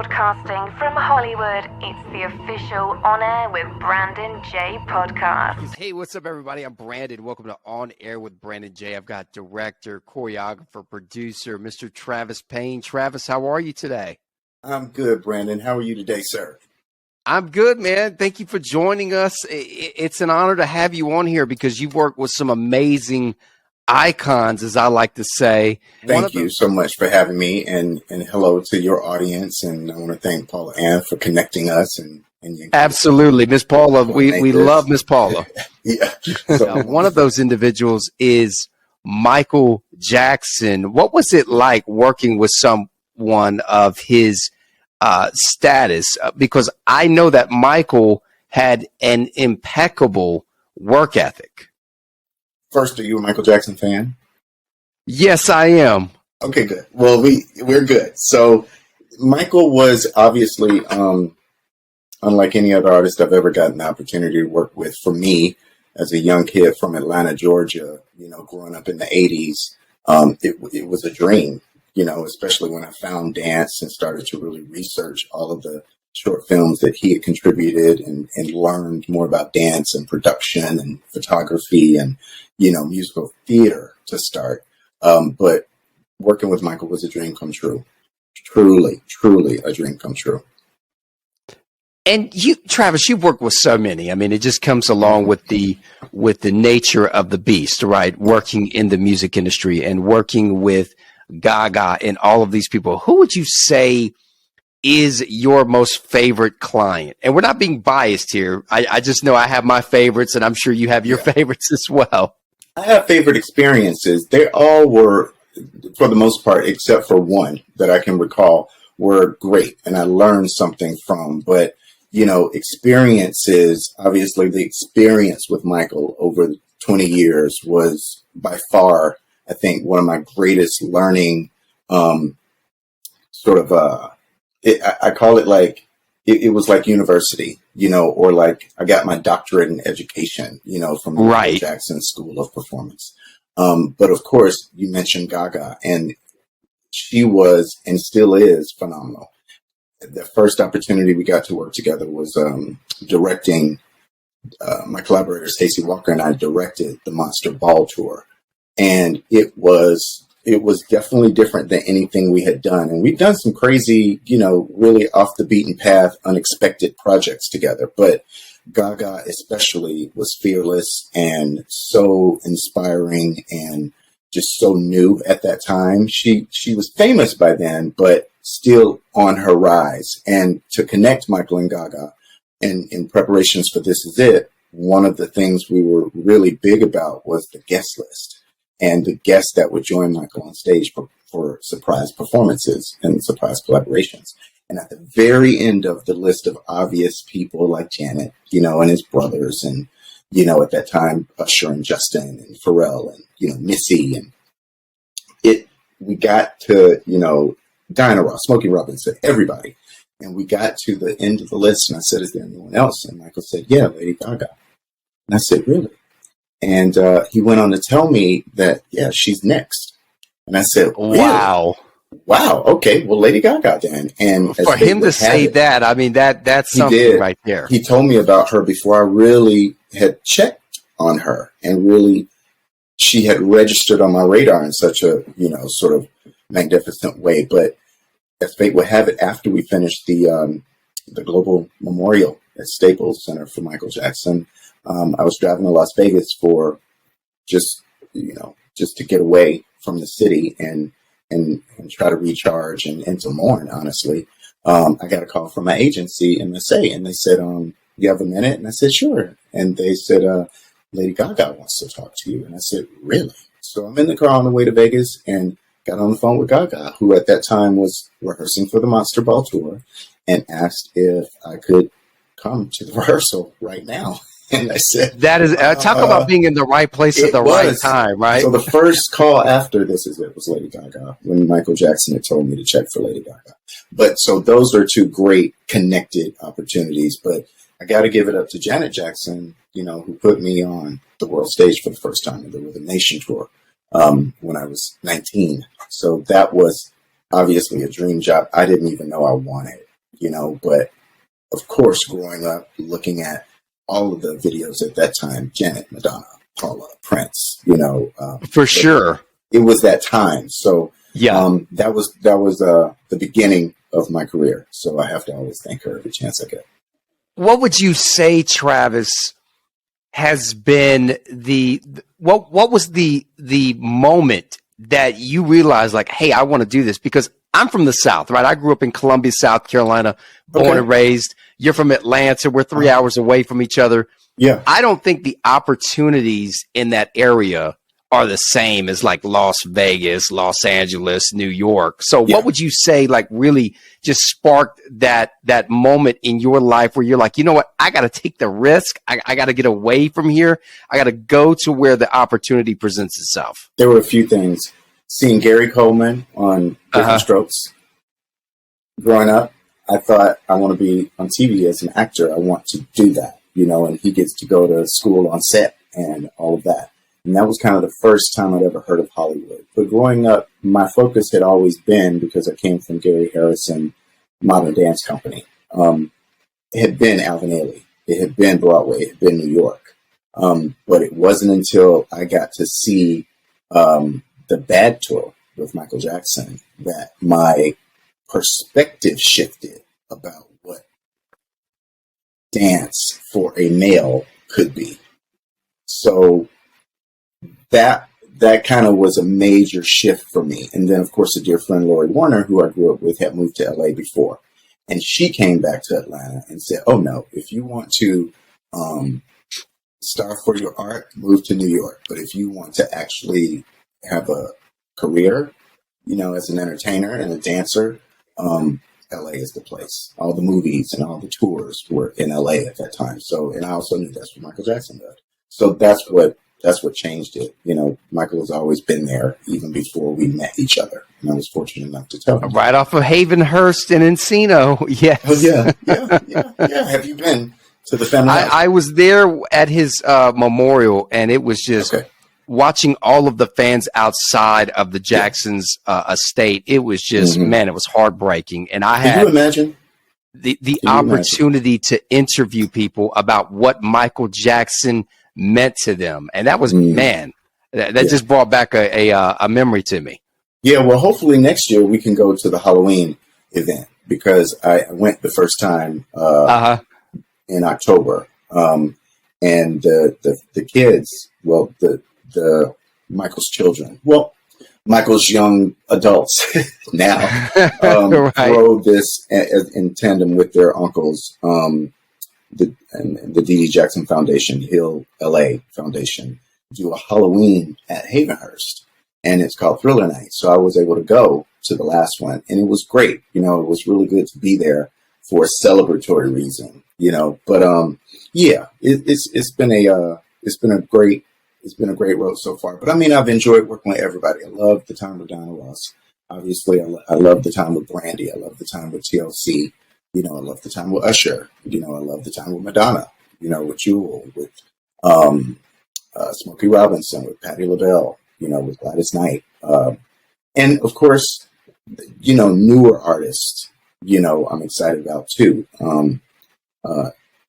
Broadcasting from Hollywood, it's the official On Air with Brandon J podcast. Hey, what's up, everybody? I'm Brandon. Welcome to On Air with Brandon J. I've got director, choreographer, producer, Mr. Travis Payne. Travis, how are you today? I'm good, Brandon. How are you today, sir? I'm good, man. Thank you for joining us. It's an honor to have you on here because you've worked with some amazing icons, as I like to say. Thank you so much for having me, and hello to your audience. And I want to thank Paula Ann for connecting us. And absolutely, Miss Paula. We love Miss Paula. Yeah. So, one of those individuals is Michael Jackson. What was it like working with someone of his status? Because I know that Michael had an impeccable work ethic. First, are you a Michael Jackson fan? Yes, I am. Okay, good. Well, we're good. So Michael was obviously, unlike any other artist I've ever gotten the opportunity to work with. For me, as a young kid from Atlanta, Georgia, growing up in the 80s, it was a dream, especially when I found dance and started to really research all of the short films that he had contributed and learned more about dance and production and photography and, musical theater to start. But working with Michael was a dream come true. Truly, truly a dream come true. And you, Travis, you've worked with so many. I mean, it just comes along with the nature of the beast, right? Working in the music industry and working with Gaga and all of these people. Who would you say is your most favorite client? And we're not being biased here. I just know I have my favorites, and I'm sure you have your favorites as well. I have favorite experiences. They all were, for the most part, except for one that I can recall, were great, and I learned something from. But, experiences, obviously the experience with Michael over 20 years was by far, I think, one of my greatest learning I call it like, it was like university, or like I got my doctorate in education, from the Michael Jackson School of Performance. But of course, you mentioned Gaga, and she was and still is phenomenal. The first opportunity we got to work together was directing, my collaborator Stacey Walker and I directed the Monster Ball Tour. And it was definitely different than anything we had done. And we've done some crazy, really off the beaten path, unexpected projects together. But Gaga especially was fearless and so inspiring and just so new at that time. She was famous by then, but still on her rise. And to connect Michael and Gaga and in preparations for This Is It, one of the things we were really big about was the guest list. And the guests that would join Michael on stage for surprise performances and surprise collaborations. And at the very end of the list of obvious people like Janet, and his brothers, and, at that time, Usher and Justin and Pharrell and, Missy. And we got to, Diana Ross, Smokey Robinson, everybody. And we got to the end of the list, and I said, is there anyone else? And Michael said, yeah, Lady Gaga. And I said, really? And he went on to tell me that, yeah, she's next. And I said, really? Wow. Okay. Well, Lady Gaga then. And for him to say that, I mean, that's something right there. He told me about her before I really had checked on her, and really she had registered on my radar in such a, sort of magnificent way. But as fate would have it, after we finished the Global Memorial at Staples Center for Michael Jackson, I was driving to Las Vegas for just to get away from the city and try to recharge and to mourn, honestly. I got a call from my agency in MSA, and they said, you have a minute? And I said, sure. And they said, Lady Gaga wants to talk to you. And I said, really? So I'm in the car on the way to Vegas and got on the phone with Gaga, who at that time was rehearsing for the Monster Ball Tour, and asked if I could come to the rehearsal right now. And I said, that is, talk about being in the right place at the right time, right? So the first call after This Is It was Lady Gaga, when Michael Jackson had told me to check for Lady Gaga. But so those are two great connected opportunities. But I got to give it up to Janet Jackson, who put me on the world stage for the first time in the Rhythm Nation tour when I was 19. So that was obviously a dream job I didn't even know I wanted. but of course, growing up, looking at all of the videos at that time, Janet, Madonna, Paula, Prince, for sure. It was that time. So yeah, that was the beginning of my career. So I have to always thank her every chance I get. What would you say, Travis, has been what was the moment that you realized, like, hey, I want to do this? Because I'm from the South, right? I grew up in Columbia, South Carolina, born and raised. You're from Atlanta. We're 3 hours away from each other. Yeah. I don't think the opportunities in that area are the same as like Las Vegas, Los Angeles, New York. So what would you say, like, really just sparked that moment in your life where you're like, you know what, I got to take the risk. I got to get away from here. I got to go to where the opportunity presents itself. There were a few things. Seeing Gary Coleman on Different Strokes. Growing up, I thought, I want to be on TV as an actor. I want to do that, and he gets to go to school on set and all of that. And that was kind of the first time I'd ever heard of Hollywood. But growing up, my focus had always been, because I came from Gary Harrison Modern Dance Company. It had been Alvin Ailey. It had been Broadway. It had been New York. But it wasn't until I got to see the Bad Tour with Michael Jackson that my perspective shifted about what dance for a male could be. So that kind of was a major shift for me. And then, of course, a dear friend, Lori Warner, who I grew up with, had moved to LA before. And she came back to Atlanta and said, oh, no, if you want to star for your art, move to New York. But if you want to actually have a career, as an entertainer and a dancer, LA is the place. All the movies and all the tours were in LA at that time. So, and I also knew that's what Michael Jackson did. So that's what changed it. Michael has always been there even before we met each other. And I was fortunate enough to tell him. Right off of Havenhurst and Encino. Yes. Oh, yeah. Have you been to the family house? I was there at his memorial, and it was just watching all of the fans outside of the Jackson's estate. It was just, man, it was heartbreaking. And I had Can you imagine? The opportunity to interview people about what Michael Jackson meant to them. And that was, man, that just brought back a memory to me. Yeah, well, hopefully next year we can go to the Halloween event, because I went the first time in October. And the kids, well, the Michael's children, well, Michael's young adults now grow this in tandem with their uncles, the Dee Dee Jackson Foundation, Hill LA Foundation, do a Halloween at Havenhurst, and it's called Thriller Night. So I was able to go to the last one, and it was great. It was really good to be there for a celebratory reason. But yeah, it's been a great road so far. But I mean, I've enjoyed working with everybody. I love the time with Donna Ross. Obviously, I love the time with Brandy. I love the time with TLC. I love the time with Usher. I love the time with Madonna. With Jewel, with Smokey Robinson, with Patti LaBelle. With Gladys Knight, and of course, newer artists. I'm excited about too.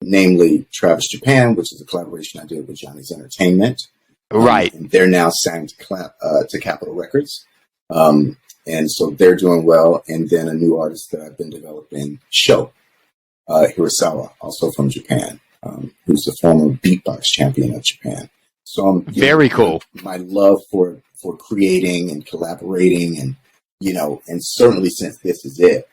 Namely Travis Japan, which is a collaboration I did with Johnny's Entertainment. Right. And they're now signed to Capitol Records. And so they're doing well. And then a new artist that I've been developing, Sho Hirasawa, also from Japan, who's the former beatbox champion of Japan. So I'm very cool. My love for creating and collaborating, and and certainly since this is it,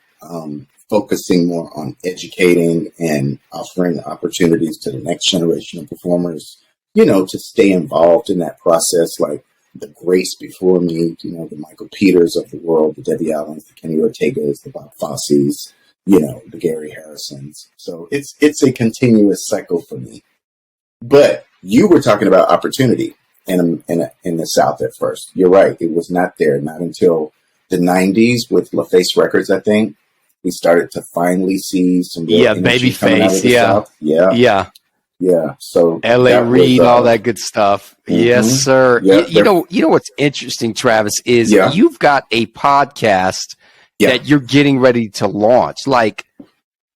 focusing more on educating and offering opportunities to the next generation of performers, to stay involved in that process, like the greats before me, the Michael Peters of the world, the Debbie Allens, the Kenny Ortegas, the Bob Fosse's, the Gary Harrisons. So it's a continuous cycle for me. But you were talking about opportunity in the South at first. You're right. It was not there, not until the 90s with LaFace Records, I think. We started to finally see some Babyface, yeah. So L.A. Reid, all that good stuff. Yes, sir. Yeah, you know what's interesting, Travis, is you've got a podcast that you're getting ready to launch. Like,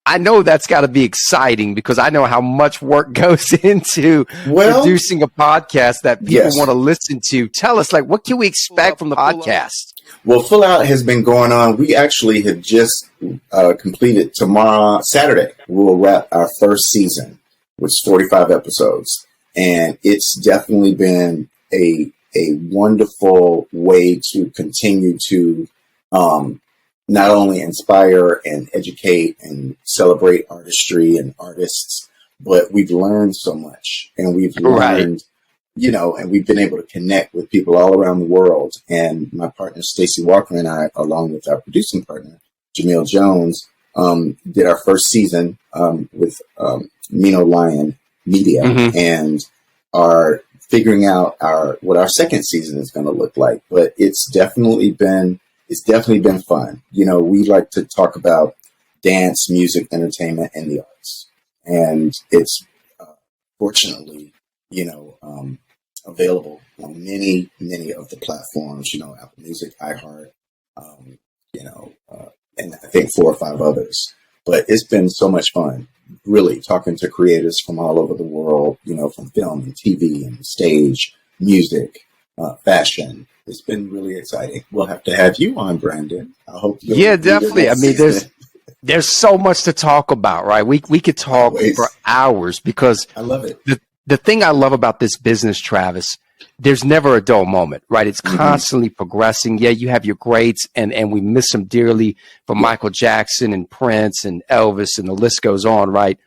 I know that's got to be exciting because I know how much work goes into producing a podcast that people want to listen to. Tell us, like, what can we expect from the podcast? Well, Full Out has been going on. We actually have just completed Saturday. We'll wrap our first season, which is 45 episodes. And it's definitely been a wonderful way to continue to not only inspire and educate and celebrate artistry and artists, but we've learned so much, and we've learned, and we've been able to connect with people all around the world. And my partner, Stacey Walker, and I, along with our producing partner, Jamil Jones, did our first season with Mino Lion Media, and are figuring out what our second season is going to look like. But it's definitely been fun. We like to talk about dance, music, entertainment, and the arts. And it's fortunately, available on many, many of the platforms, Apple Music, iHeart, and I think 4 or 5 others. But it's been so much fun, really, talking to creators from all over the world, from film and TV and stage, music, fashion. It's been really exciting. We'll have to have you on, Brandon. I hope. Yeah, definitely. I mean, there's so much to talk about, right? We could talk for hours because I love it. The thing I love about this business, Travis, there's never a dull moment, right? It's constantly progressing. Yeah, you have your greats, and we miss them dearly, from Michael Jackson and Prince and Elvis, and the list goes on, right?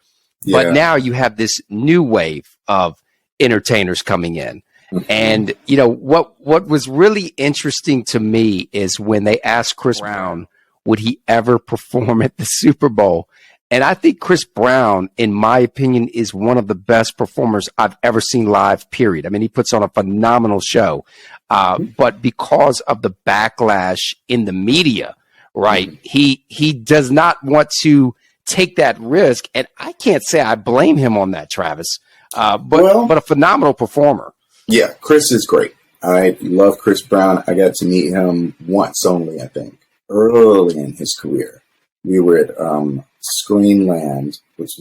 Yeah. But now you have this new wave of entertainers coming in. And, what was really interesting to me is when they asked Chris Brown, would he ever perform at the Super Bowl? And I think Chris Brown, in my opinion, is one of the best performers I've ever seen live, period. I mean, he puts on a phenomenal show. But because of the backlash in the media, right, he does not want to take that risk. And I can't say I blame him on that, Travis, but a phenomenal performer. Yeah, Chris is great. I love Chris Brown. I got to meet him once only, I think, early in his career. We were at Screenland, which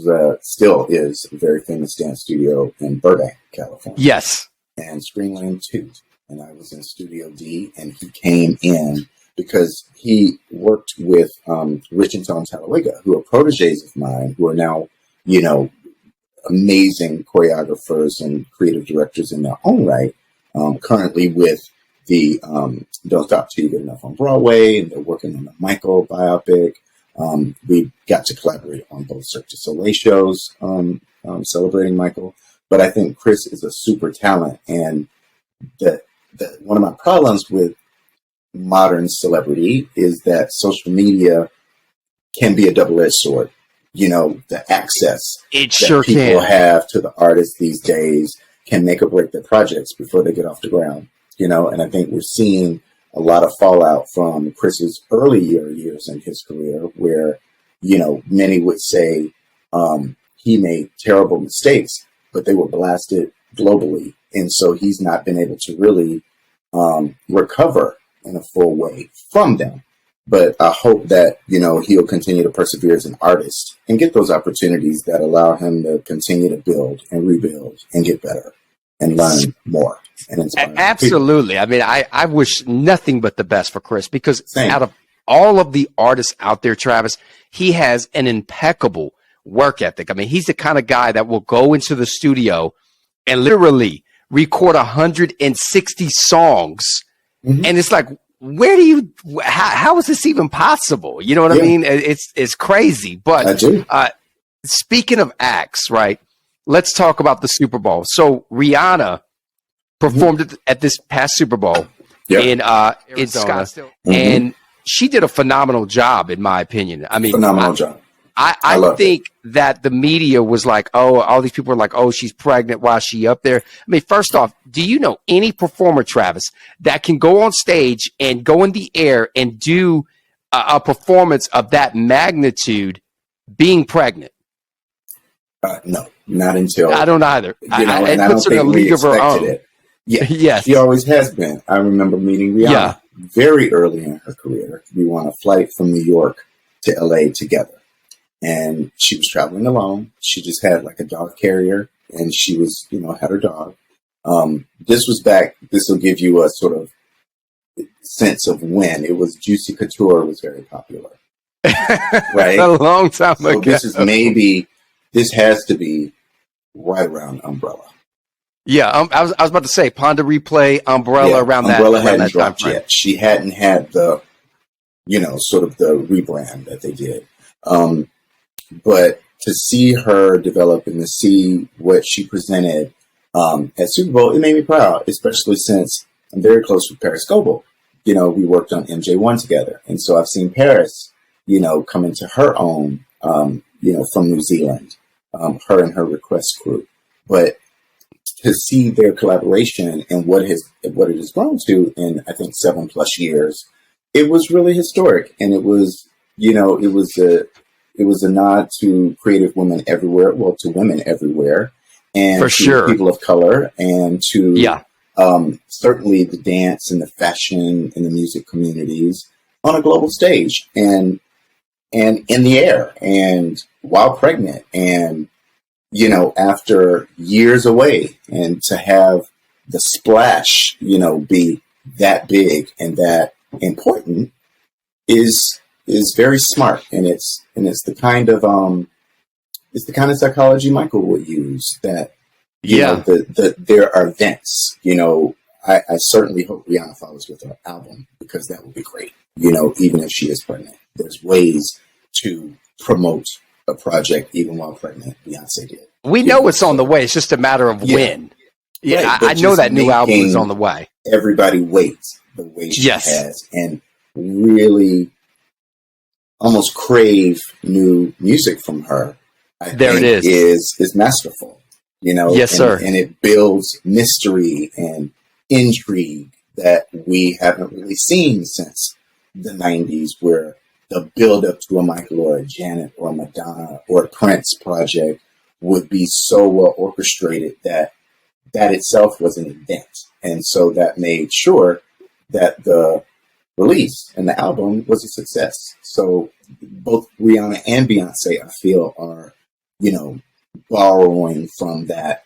still is a very famous dance studio in Burbank, California. Yes. And Screenland 2. And I was in Studio D, and he came in because he worked with Rich and Tom Talladega, who are proteges of mine, who are now, amazing choreographers and creative directors in their own right, currently with the Don't Stop Till You Get Enough on Broadway, and they're working on the Michael biopic. We got to collaborate on both Cirque du Soleil shows celebrating Michael. But I think Chris is a super talent, and one of my problems with modern celebrity is that social media can be a double-edged sword. The access that people have to the artists these days can make or break their projects before they get off the ground, and I think we're seeing a lot of fallout from Chris's early years in his career where, many would say he made terrible mistakes, but they were blasted globally. And so he's not been able to really recover in a full way from them. But I hope that, he'll continue to persevere as an artist and get those opportunities that allow him to continue to build and rebuild and get better and learn more and inspire. Absolutely. People. I mean, I wish nothing but the best for Chris because out of all of the artists out there, Travis, he has an impeccable work ethic. I mean, he's the kind of guy that will go into the studio and literally record 160 songs. And it's like, how is this even possible? You know what I mean? It's crazy. But I do. Speaking of acts, right? Let's talk about the Super Bowl. So Rihanna performed at this past Super Bowl in Scottsdale, and she did a phenomenal job, in my opinion. I mean, phenomenal job. I think that the media was like, oh, all these people are like, oh, she's pregnant while she up there. I mean, first off, do you know any performer, Travis, that can go on stage and go in the air and do a performance of that magnitude being pregnant? No, not until I don't either. And I don't think we expected it. Yeah, yes, she always has been. I remember meeting Rihanna very early in her career. We were on a flight from New York to LA together. and she was traveling alone. She just had like a dog carrier, and she was, had her dog. This was back, this will give you a sort of sense of when it was. Juicy Couture was very popular. Right? A long time ago. This has to be right around Umbrella. Yeah, I was about to say Pond de Replay, Umbrella around Umbrella that. hadn't dropped yet. She hadn't had the, sort of the rebrand that they did. But to see her develop and to see what she presented at Super Bowl, it made me proud, especially since I'm very close with Paris Goebel. We worked on MJ1 together. And so I've seen Paris, come into her own, from New Zealand, her and her request group. But to see their collaboration and what it has grown to in, I think, 7+ years, it was really historic. And it was, it was a nod to creative women everywhere, well, to women everywhere, and for to sure, people of color, and to certainly the dance and the fashion and the music communities on a global stage and in the air and while pregnant and, after years away, and to have the splash, be that big and that important is very smart. And it's the kind of psychology Michael would use, that, there are vents, I certainly hope Rihanna follows with her album, because that would be great. Even if she is pregnant, there's ways to promote a project even while pregnant. Beyonce did. We know it's on the way. It's just a matter of when. Yeah, right, I know that new album is on the way. Everybody waits the way she has, and really almost crave new music from her. I there think it is masterful. Yes, sir. And it builds mystery and intrigue that we haven't really seen since the 90s, where the build up to a Michael or a Janet or a Madonna or a Prince project would be so well orchestrated that itself was an event. And so that made sure that the release and the album was a success. So both Rihanna and Beyonce, I feel, are, borrowing from that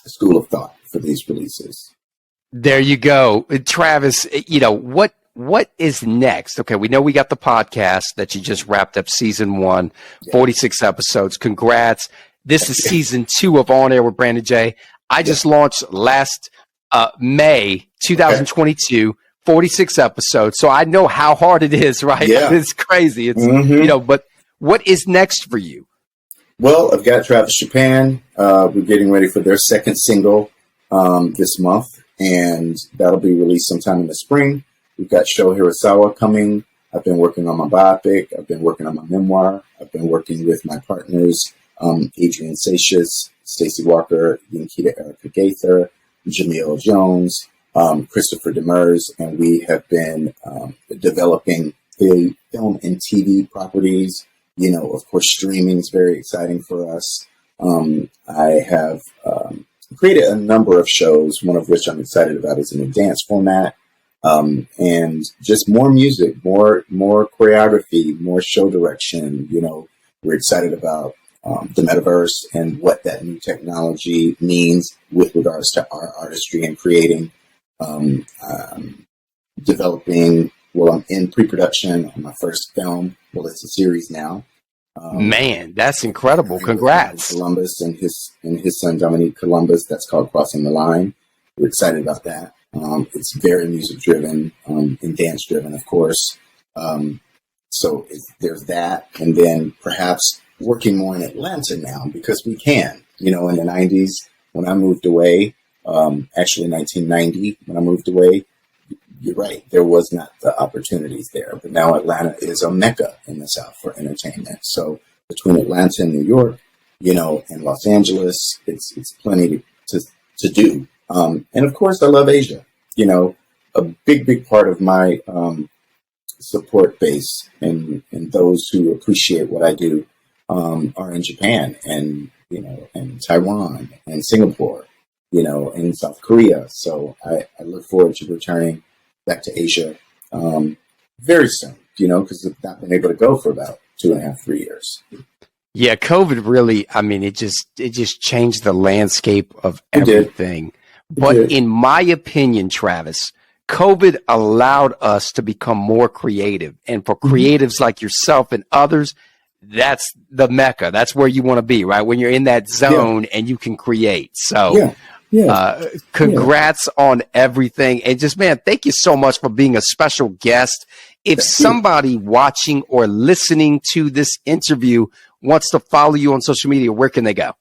school of thought for these releases. There you go. Travis, what is next? Okay, we know we got the podcast that you just wrapped up season 1, 46 episodes. Congrats. This is season 2 of On Air with Brandon J. I just launched last May 2022, 46 episodes. So I know how hard it is, right? Yeah. It's crazy. It's, but what is next for you? Well, I've got Travis Japan. We're getting ready for their second single this month, and that'll be released sometime in the spring. We've got Sho Hirasawa coming. I've been working on my biopic. I've been working on my memoir. I've been working with my partners, Adrian Satius, Stacey Walker, Yankita Erica Gaither, Jamil Jones, Christopher Demers, and we have been developing the film and TV properties. Of course, streaming is very exciting for us. I have created a number of shows, one of which I'm excited about is in a dance format. And just more music, more choreography, more show direction. We're excited about the metaverse and what that new technology means with regards to our artistry and creating, developing. Well, I'm in pre-production on my first film. Well, it's a series now. Man, that's incredible! Congrats, Columbus and his son Dominique Columbus. That's called Crossing the Line. We're excited about that. It's very music driven and dance driven, of course. So there's that, and then perhaps working more in Atlanta now because we can. In the 90s when I moved away, actually 1990 when I moved away. You're right. There was not the opportunities there, but now Atlanta is a mecca in the South for entertainment. So between Atlanta and New York, and Los Angeles, it's plenty to do. And of course, I love Asia. A big part of my support base and those who appreciate what I do are in Japan and Taiwan and Singapore, and South Korea. So I look forward to returning back to Asia very soon, because I've not been able to go for about 2.5, 3 years. Yeah, COVID really, I mean, it just changed the landscape of everything. But in my opinion, Travis, COVID allowed us to become more creative. And for creatives like yourself and others, that's the Mecca. That's where you want to be, right? When you're in that zone and you can create. So congrats on everything. And just, man, thank you so much for being a special guest. If somebody watching or listening to this interview wants to follow you on social media, where can they go?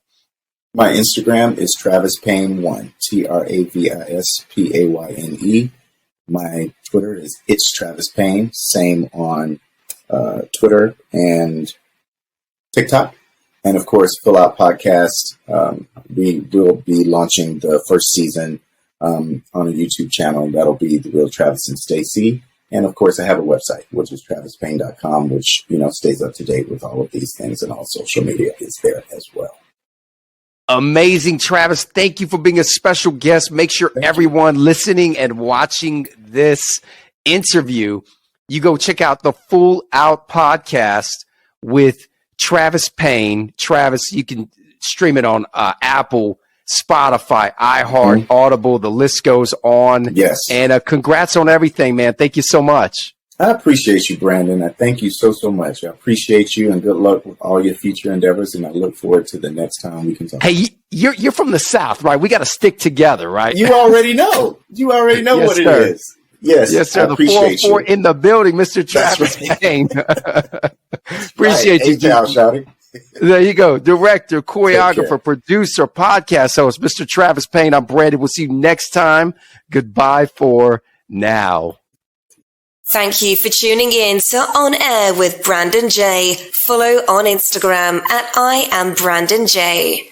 My Instagram is Travis Payne 1, TravisPayne. My Twitter is It's Travis Payne. Same on Twitter and TikTok. And of course, Fill Out Podcast. We will be launching the first season on a YouTube channel. That'll be The Real Travis and Stacey. And of course, I have a website, which is travispayne.com, which, stays up to date with all of these things, and all social media is there as well. Amazing, Travis. Thank you for being a special guest. Make sure everyone listening and watching this interview, you go check out the Full Out Podcast with Travis Payne. Travis, you can stream it on Apple, Spotify, iHeart, Audible. The list goes on. Yes. And congrats on everything, man. Thank you so much. I appreciate you, Brandon. I thank you so much. I appreciate you, and good luck with all your future endeavors. And I look forward to the next time we can talk. Hey, you're from the South, right? We got to stick together, right? You already know. You already know what it is. Yes, sir. The 404 in the building, Mr. Travis Payne. Appreciate you, Shouty. There you go. Director, choreographer, producer, podcast host, Mr. Travis Payne. I'm Brandon. We'll see you next time. Goodbye for now. Thank you for tuning in to On Air with Brandon J. Follow on Instagram at I am Brandon J.